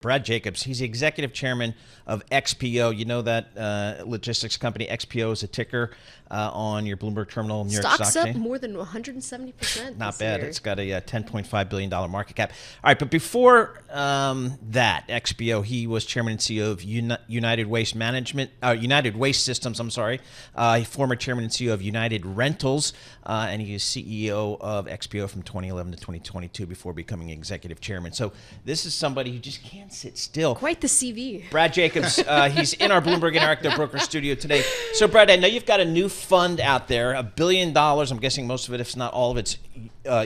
Brad Jacobs, he's the executive chairman of XPO. You know that logistics company. XPO is a ticker on your Bloomberg terminal, New York Stock Exchange. Stocks up more than 170%. Not bad. It's got a $10.5 billion market cap. All right, but before that, XPO, he was chairman and CEO of United Waste Systems. Former chairman and CEO of United Rentals, and he is CEO of XPO from 2011 to 2022 before becoming executive chairman. So this is somebody who just can't sit still. Quite the CV. Brad Jacobs, he's in our Bloomberg Interactive Broker studio today. So, Brad, I know you've got a new fund out there, $1 billion. I'm guessing most of it, if not all of it's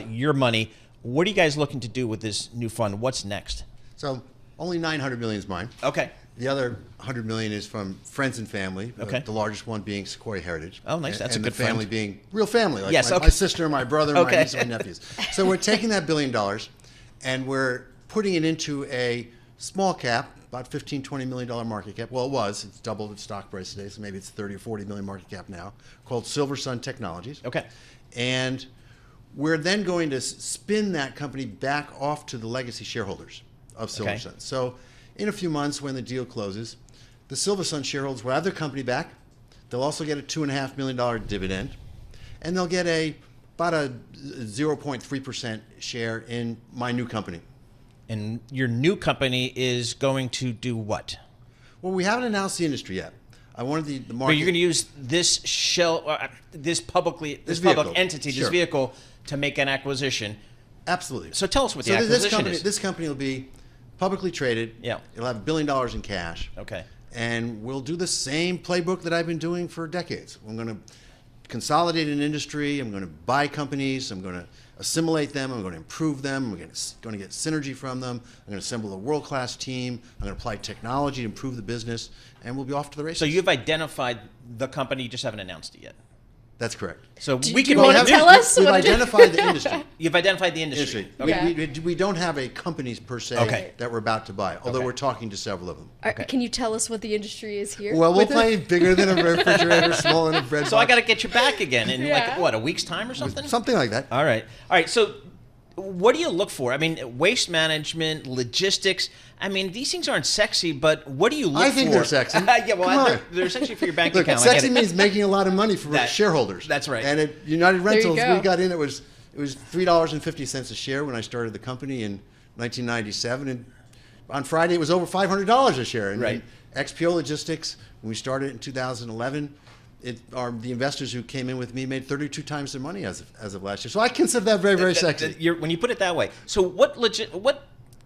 your money. What are you guys looking to do with this new fund? What's next? So only $900 million is mine. Okay. The other $100 million is from friends and family. Okay. The largest one being Sequoia Heritage. Oh, nice. That's a good friend. And the family being real family, like yes, my sister, my brother, my niece, and my nephews. So we're taking that $1 billion and we're putting it into a small cap, about $15, $20 million market cap. Well, it was. It's doubled its stock price today, so maybe it's 30 or 40 million market cap now, called Silver Sun Technologies. Okay. And we're then going to spin that company back off to the legacy shareholders of Silver Sun. So in a few months when the deal closes, the Silver Sun shareholders will have their company back. They'll also get a $2.5 million dividend, and they'll get about a 0.3% share in my new company. And your new company is going to do what? Well, we haven't announced the industry yet. I wanted the market. But you're going to use this public entity, Sure. This vehicle, to make an acquisition. Absolutely. So tell us what the acquisition is. This company will be publicly traded. Yeah. It'll have $1 billion in cash. Okay. And we'll do the same playbook that I've been doing for decades. I'm going to consolidate an industry. I'm going to buy companies. I'm going to assimilate them. I'm going to improve them. I'm going to get synergy from them. I'm going to assemble a world-class team. I'm going to apply technology to improve the business, and we'll be off to the races. So you've identified the company, you just haven't announced it yet. That's correct. So do we you can want to tell us? We've identified the industry. You've identified the industry. Okay. We don't have a companies per se that we're about to buy, although we're talking to several of them. Can you tell us what the industry is here? Well, we'll play bigger than a refrigerator, smaller than a bread box. So I got to get you back again in a week's time or something? Something like that. All right. So what do you look for? I mean, waste management, logistics. I mean, these things aren't sexy, but what do you look for? I think they're sexy. They're sexy for your bank Look, account. sexy means making a lot of money for shareholders. That's right. And at United Rentals, we got in. It was $3.50 a share when I started the company in 1997, and on Friday it was over $500 a share. And right. XPO Logistics, when we started in 2011. The investors who came in with me made 32 times their money as of last year. So I consider that very, very sexy. When you put it that way. So what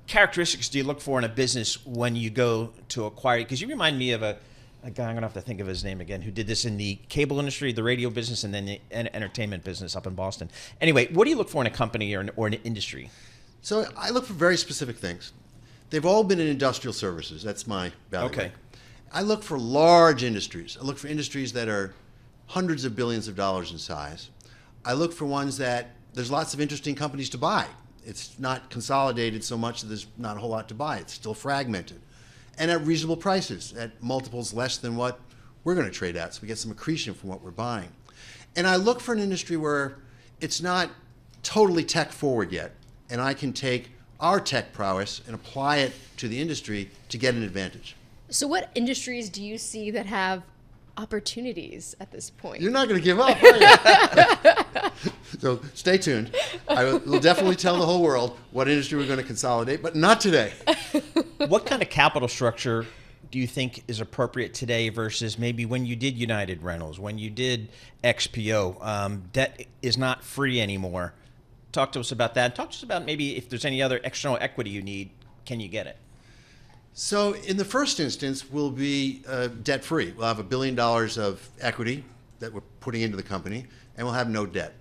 characteristics do you look for in a business when you go to acquire it? Because you remind me of a guy, I'm going to have to think of his name again, who did this in the cable industry, the radio business, and then the entertainment business up in Boston. Anyway, what do you look for in a company or an industry? So I look for very specific things. They've all been in industrial services. That's my value. Okay. I look for large industries. I look for industries that are hundreds of billions of dollars in size. I look for ones that there's lots of interesting companies to buy. It's not consolidated so much that there's not a whole lot to buy. It's still fragmented. And at reasonable prices, at multiples less than what we're going to trade at, so we get some accretion from what we're buying. And I look for an industry where it's not totally tech forward yet, and I can take our tech prowess and apply it to the industry to get an advantage. So what industries do you see that have opportunities at this point? You're not going to give up, are you? So stay tuned. I will definitely tell the whole world what industry we're going to consolidate, but not today. What kind of capital structure do you think is appropriate today versus maybe when you did United Rentals, when you did XPO? Debt is not free anymore. Talk to us about that. Talk to us about maybe if there's any other external equity you need, can you get it? So in the first instance, we'll be debt-free. We'll have $1 billion of equity that we're putting into the company, and we'll have no debt.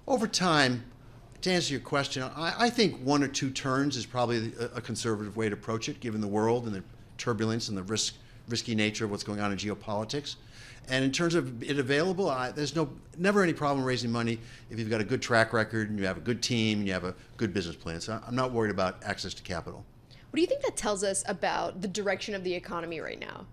Over time, to answer your question, I think 1 or 2 turns is probably a conservative way to approach it, given the world and the turbulence and the risky nature of what's going on in geopolitics. And in terms of it available, there's never any problem raising money if you've got a good track record and you have a good team and you have a good business plan. So I'm not worried about access to capital. What do you think that tells us about the direction of the economy right now?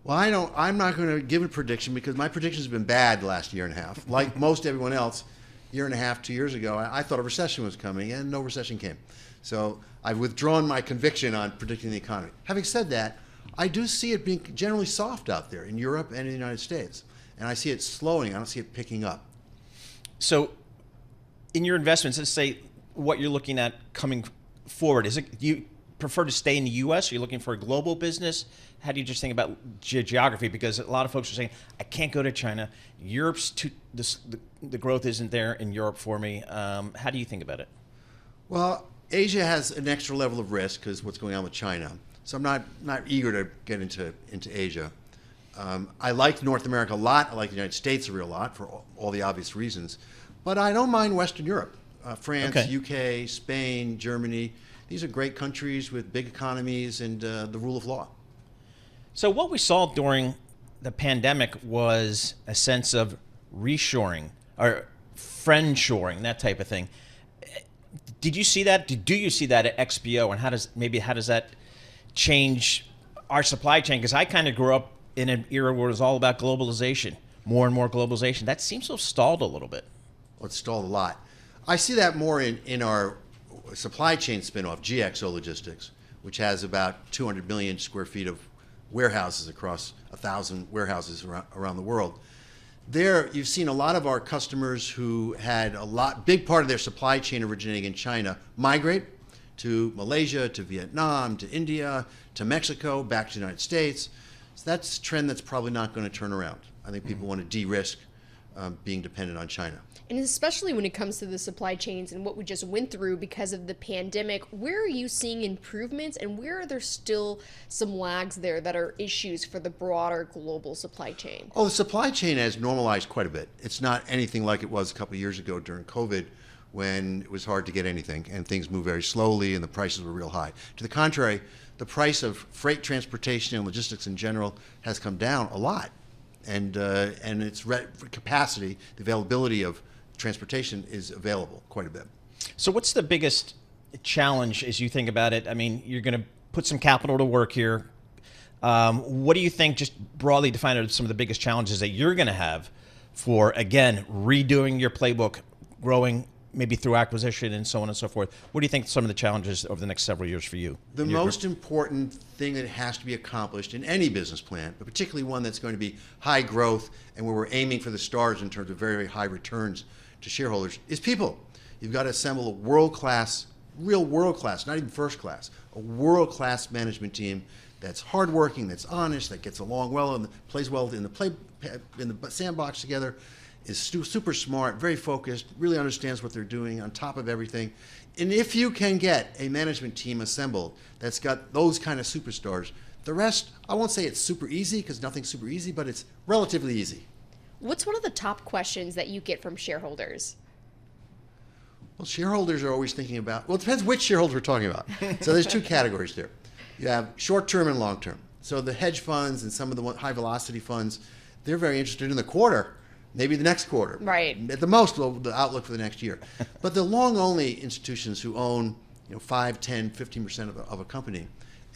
Well, I'm not going to give a prediction because my predictions have been bad the last year and a half. Like most everyone else, year and a half, 2 years ago, I thought a recession was coming, and no recession came. So I've withdrawn my conviction on predicting the economy. Having said that, I do see it being generally soft out there in Europe and in the United States. And I see it slowing. I don't see it picking up. So in your investments, let's say what you're looking at coming forward, do you prefer to stay in the U.S.? Are you looking for a global business? How do you just think about geography? Because a lot of folks are saying, I can't go to China. Europe's the growth isn't there in Europe for me. How do you think about it? Well, Asia has an extra level of risk because what's going on with China. So I'm not eager to get into Asia. I like North America a lot. I like the United States a real lot for all the obvious reasons. But I don't mind Western Europe. France, Okay. UK, Spain, Germany. These are great countries with big economies and the rule of law. So what we saw during the pandemic was a sense of reshoring or friendshoring, that type of thing. Did you see that? Do you see that at XPO? And how does that change our supply chain? Because I kind of grew up in an era where it was all about globalization, more and more globalization. That seems to have stalled a little bit. Well, it's stalled a lot. I see that more in our supply chain spinoff, GXO Logistics, which has about 200 million square feet of warehouses across 1,000 warehouses around the world. There, you've seen a lot of our customers who had big part of their supply chain originating in China migrate to Malaysia, to Vietnam, to India, to Mexico, back to the United States. So that's a trend that's probably not going to turn around. I think people want to de-risk being dependent on China. And especially when it comes to the supply chains and what we just went through because of the pandemic, where are you seeing improvements and where are there still some lags there that are issues for the broader global supply chain? Oh, the supply chain has normalized quite a bit. It's not anything like it was a couple of years ago during COVID when it was hard to get anything and things moved very slowly and the prices were real high. To the contrary, the price of freight transportation and logistics in general has come down a lot. And its capacity, the availability of transportation is available quite a bit. So what's the biggest challenge as you think about it? I mean, you're going to put some capital to work here. What do you think, just broadly defined, are some of the biggest challenges that you're going to have for, again, redoing your playbook, growing maybe through acquisition and so on and so forth? What do you think some of the challenges over the next several years for you? The most important thing that has to be accomplished in any business plan, but particularly one that's going to be high growth and where we're aiming for the stars in terms of very, very high returns to shareholders, is people. You've got to assemble a world-class, real world-class, not even first class, a world-class management team that's hardworking, that's honest, that gets along well and plays well in the sandbox together, is super smart, very focused, really understands what they're doing, on top of everything. And if you can get a management team assembled that's got those kind of superstars, the rest, I won't say it's super easy because nothing's super easy, but it's relatively easy. What's one of the top questions that you get from shareholders? Well, shareholders are always thinking about, well, it depends which shareholders we're talking about. So there's two categories there. You have short-term and long-term. So the hedge funds and some of the high-velocity funds, they're very interested in the quarter, maybe the next quarter. Right. At the most, the outlook for the next year. But the long-only institutions who own 5, 10, 15% of a company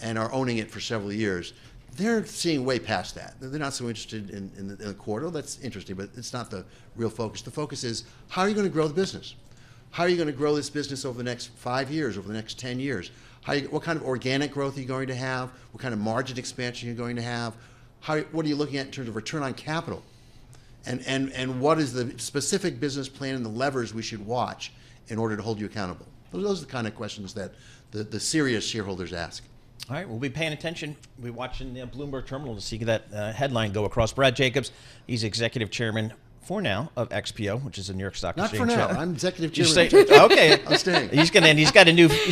and are owning it for several years, they're seeing way past that. They're not so interested in the quarter. That's interesting, but it's not the real focus. The focus is, how are you going to grow the business? How are you going to grow this business over the next 5 years, over the next 10 years? What kind of organic growth are you going to have? What kind of margin expansion are you going to have? What are you looking at in terms of return on capital? And what is the specific business plan and the levers we should watch in order to hold you accountable? Those are the kind of questions that the serious shareholders ask. All right, we'll be paying attention. We'll be watching the Bloomberg terminal to see that headline go across. Brad Jacobs, he's executive chairman for now of XPO, which is a New York Stock Exchange. Not for now. show. I'm executive You chairman. say, okay, I'm staying. He's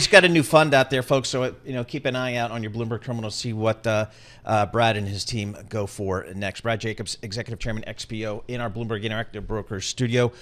got a new fund out there, folks. So keep an eye out on your Bloomberg terminal to see what Brad and his team go for next. Brad Jacobs, executive chairman XPO, in our Bloomberg Interactive Brokers studio.